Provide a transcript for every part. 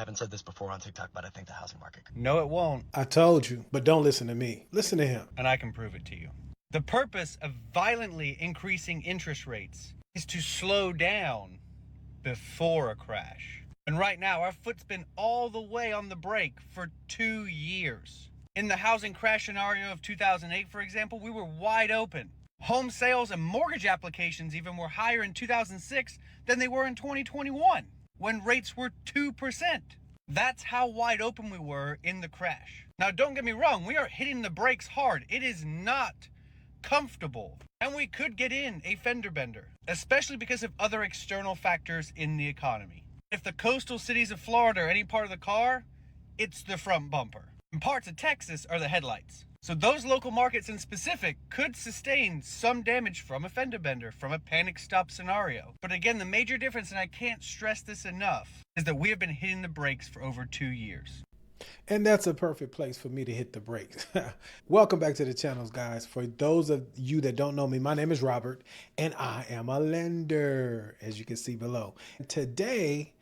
haven't said this before on TikTok, but I think the housing market. No, it won't. I told you, but don't listen to me. Listen to him. And I can prove it to you. The purpose of violently increasing interest rates is to slow down before a crash. And right now, our foot's been all the way on the brake for 2 years. In the housing crash scenario of 2008, for example, we were wide open. Home sales and mortgage applications even were higher in 2006 than they were in 2021, when rates were 2%. That's how wide open we were in the crash. Now, don't get me wrong, we are hitting the brakes hard. It is not comfortable. And we could get in a fender bender, especially because of other external factors in the economy. If the coastal cities of Florida are any part of the car, it's the front bumper. And parts of Texas are the headlights. So those local markets in specific could sustain some damage from a fender bender, from a panic stop scenario. But again, the major difference, and I can't stress this enough, is that we have been hitting the brakes for over 2 years. And that's a perfect place for me to hit the brakes. Welcome back to the channels, guys. For those of you that don't know me, my name is Robert, and I am a lender, as you can see below. Today,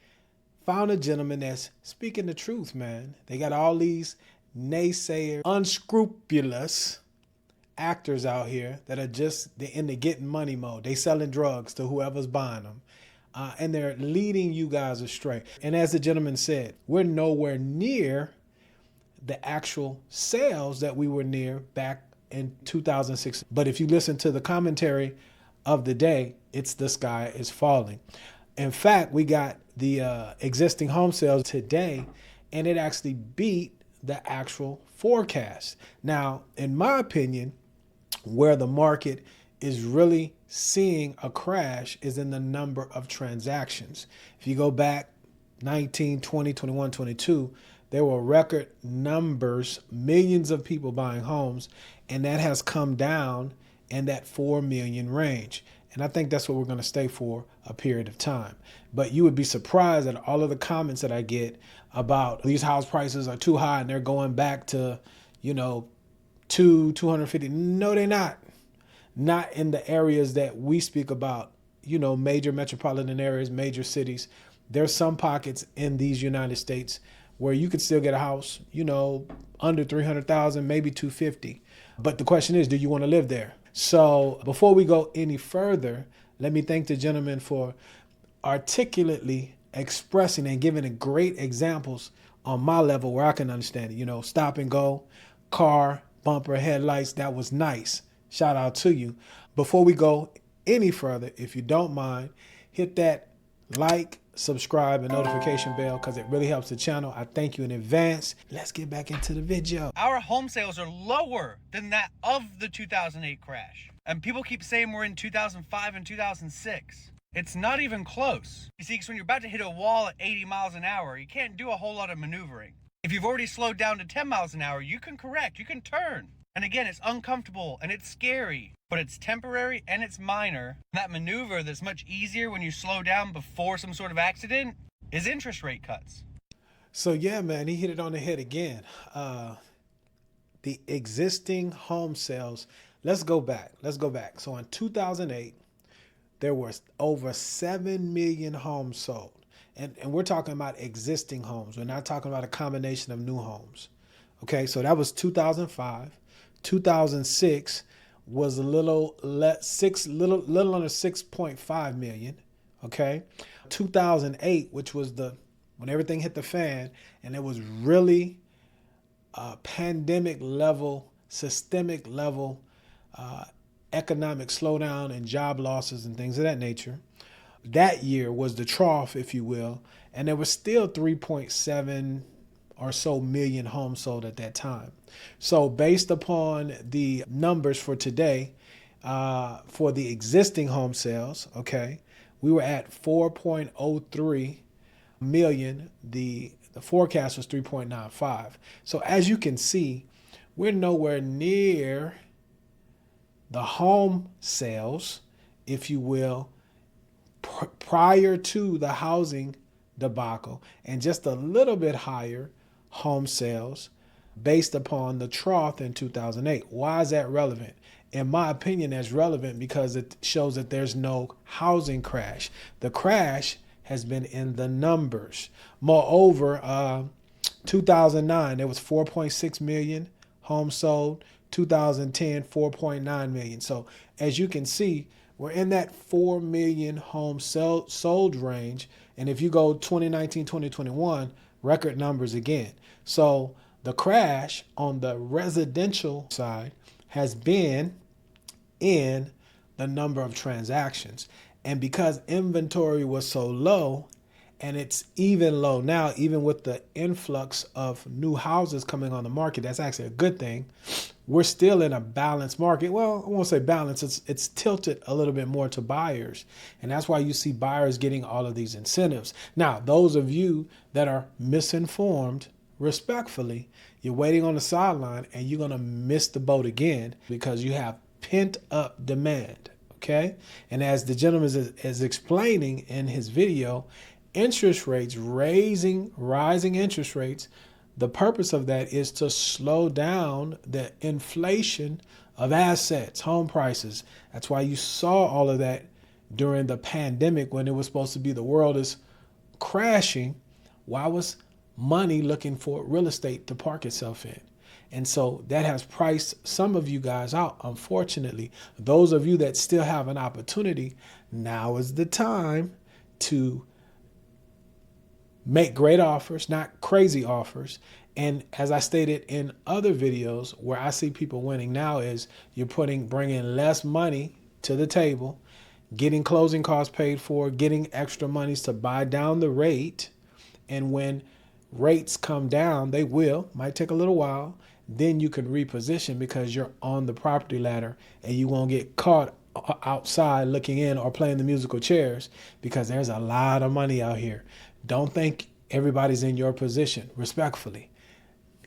found a gentleman that's speaking the truth, man. They got all these naysayer, unscrupulous actors out here that are just in the getting money mode. They selling drugs to whoever's buying them. And they're leading you guys astray. And as the gentleman said, we're nowhere near the actual sales that we were near back in 2006. But if you listen to the commentary of the day, it's the sky is falling. In fact, we got the existing home sales today, and it actually beat the actual forecast. Now, in my opinion, where the market is really seeing a crash is in the number of transactions. If you go back 19, 20, 21, 22, there were record numbers, millions of people buying homes, and that has come down in that 4 million range. And I think that's what we're going to stay for a period of time. But you would be surprised at all of the comments that I get about these house prices are too high and they're going back to, 250. No, they're not. Not in the areas that we speak about, major metropolitan areas, major cities. There's some pockets in these United States where you could still get a house, under 300,000, maybe 250. But the question is, do you want to live there? So before we go any further, let me thank the gentleman for articulately expressing and giving great examples on my level where I can understand it. Stop and go, car, bumper, headlights. That was nice. Shout out to you. Before we go any further, if you don't mind, hit that like, subscribe, and notification bell because it really helps the channel. I thank you in advance. Let's get back into the video. Our home sales are lower than that of the 2008 crash. And people keep saying we're in 2005 and 2006. It's not even close. You see, because when you're about to hit a wall at 80 miles an hour, you can't do a whole lot of maneuvering. If you've already slowed down to 10 miles an hour, you can correct, you can turn. And again, it's uncomfortable and it's scary, but it's temporary and it's minor. That maneuver that's much easier when you slow down before some sort of accident is interest rate cuts. So yeah, man, he hit it on the head again. The existing home sales, let's go back. So in 2008, there was over 7 million homes sold. And we're talking about existing homes. We're not talking about a combination of new homes. Okay, so that was 2005. 2006 was a little under 6.5 million. Okay, 2008, which was when everything hit the fan, and it was really pandemic level, systemic level, economic slowdown and job losses and things of that nature. That year was the trough, if you will, and there was still 3.7 or so million homes sold at that time. So based upon the numbers for today, for the existing home sales, okay, we were at 4.03 million. The forecast was 3.95. So as you can see, we're nowhere near the home sales, if you will, prior to the housing debacle, and just a little bit higher home sales based upon the trough in 2008. Why is that relevant? In my opinion, that's relevant because it shows that there's no housing crash. The crash has been in the numbers. Moreover, 2009, there was 4.6 million homes sold. 2010, 4.9 million. So as you can see, we're in that 4 million homes sold range. And if you go 2019, 2021, record numbers again. So the crash on the residential side has been in the number of transactions. And because inventory was so low, and it's even low now, even with the influx of new houses coming on the market, that's actually a good thing. We're still in a balanced market. Well, I won't say balanced. It's tilted a little bit more to buyers. And that's why you see buyers getting all of these incentives. Now, those of you that are misinformed, respectfully, you're waiting on the sideline and you're going to miss the boat again because you have pent up demand. Okay. And as the gentleman is explaining in his video, interest rates, rising interest rates, the purpose of that is to slow down the inflation of assets, home prices. That's why you saw all of that during the pandemic when it was supposed to be the world is crashing. Why was money looking for real estate to park itself in? And so that has priced some of you guys out, unfortunately. Those of you that still have an opportunity, now is the time to make great offers, not crazy offers. And as I stated in other videos, where I see people winning now is you're bringing less money to the table, getting closing costs paid for, getting extra monies to buy down the rate. And when rates come down, they might take a little while, then you can reposition because you're on the property ladder and you won't get caught outside looking in or playing the musical chairs because there's a lot of money out here. Don't think everybody's in your position, respectfully.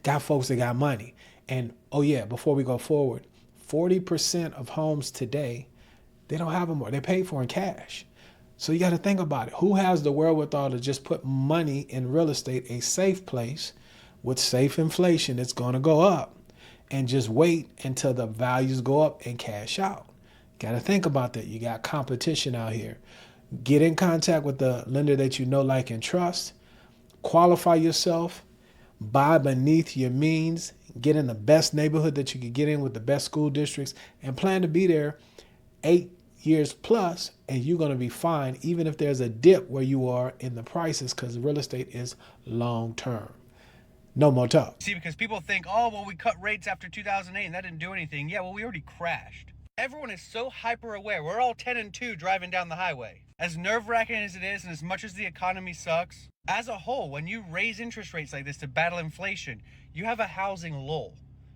Got folks that got money. And oh yeah, before we go forward, 40% of homes today, they don't have them more. They're paid for in cash. So you got to think about it. Who has the wherewithal to just put money in real estate, a safe place with safe inflation that's going to go up, and just wait until the values go up and cash out? Got to think about that. You got competition out here. Get in contact with the lender that you know, like, and trust. Qualify yourself. Buy beneath your means. Get in the best neighborhood that you can get in with the best school districts and plan to be there 8 years plus, and you're going to be fine even if there's a dip where you are in the prices because real estate is long term. No more talk. See, because people think, oh, well, we cut rates after 2008 and that didn't do anything. Yeah, well, we already crashed. Everyone is so hyper aware. We're all 10 and 2 driving down the highway. As nerve-wracking as it is, and as much as the economy sucks, as a whole, when you raise interest rates like this to battle inflation, you have a housing lull,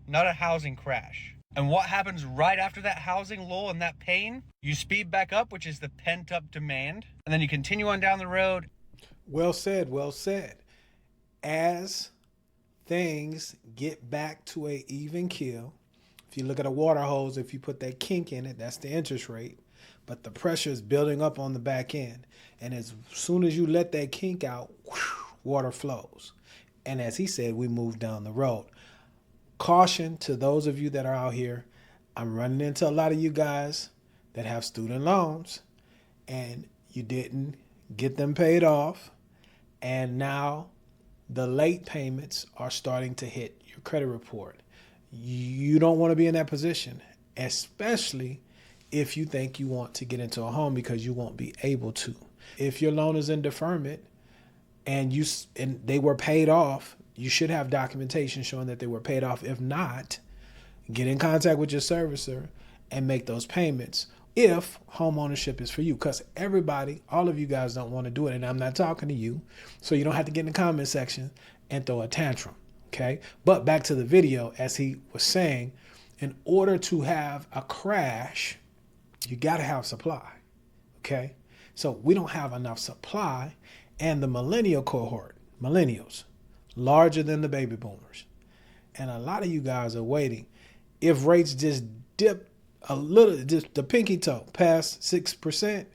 not a housing crash. And what happens right after that housing lull and that pain? You speed back up, which is the pent-up demand, and then you continue on down the road. Well said, well said. As things get back to an even keel, if you look at a water hose, if you put that kink in it, that's the interest rate. But the pressure is building up on the back end. And as soon as you let that kink out, water flows. And as he said, we move down the road. Caution to those of you that are out here. I'm running into a lot of you guys that have student loans and you didn't get them paid off. And now the late payments are starting to hit your credit report. You don't want to be in that position, especially if you think you want to get into a home because you won't be able to. If your loan is in deferment and they were paid off, you should have documentation showing that they were paid off. If not, get in contact with your servicer and make those payments if home ownership is for you. Because everybody, all of you guys don't want to do it, and I'm not talking to you, so you don't have to get in the comment section and throw a tantrum. Okay, but back to the video, as he was saying, in order to have a crash, you got to have supply. Okay, so we don't have enough supply, and the millennial cohort, millennials, larger than the baby boomers, and a lot of you guys are waiting. If rates just dip a little, just the pinky toe past 6%,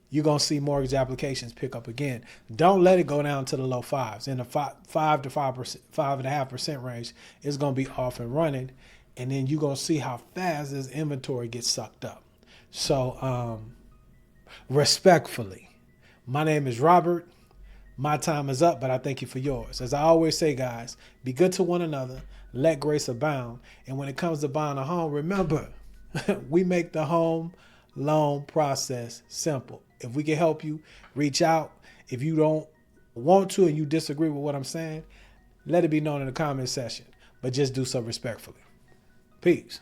you're going to see mortgage applications pick up again. Don't let it go down to the low fives. In the 5 to 5%, 5.5% range, it's going to be off and running. And then you're going to see how fast this inventory gets sucked up. So respectfully, My name is Robert. My time is up, but I thank you for yours. As I always say, guys, be good to one another, let grace abound. And when it comes to buying a home, remember, we make the home loan process simple. If we can help you, reach out. If you don't want to and you disagree with what I'm saying, let it be known in the comment section, but just do so respectfully. Peace.